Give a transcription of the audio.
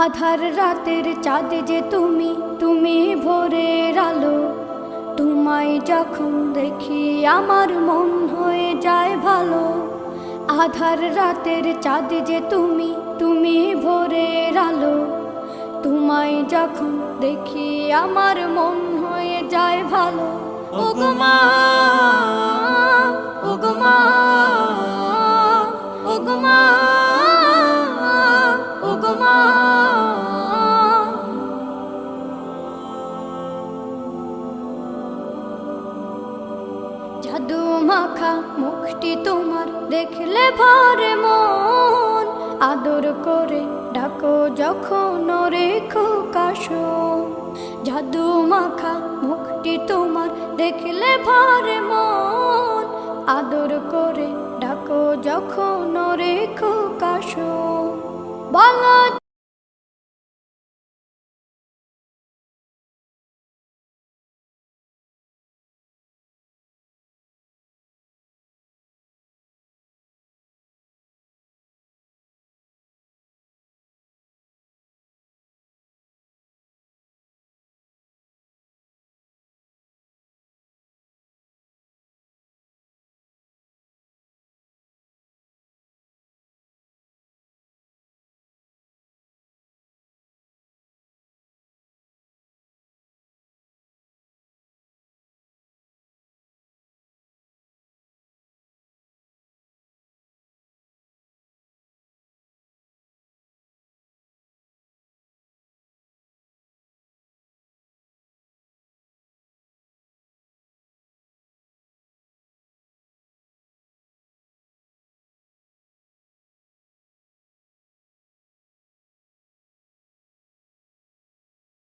আধার রাতের চাঁদ যে তুমি, তুমি ভোরের আলো। তোমায় যখন দেখি আমার মন হয়ে যায় ভালো। আধার রাতের চাঁদ যে তুমি, তুমি ভোরের আলো। তোমায় যখন দেখি আমার মন হয়ে যায় ভালো। ওগো মা, ওগো মা, ওগো মা, ওগো মা। জাদু মাখা মুখটি তোমার দেখলে ভরে মন। আদর করে ডাকো যখন রেখো কাশন। জাদু মাখা মুখটি তোমার দেখলে ভরে মন। আদর করে ডাকো যখন রেখো কাশন। বলো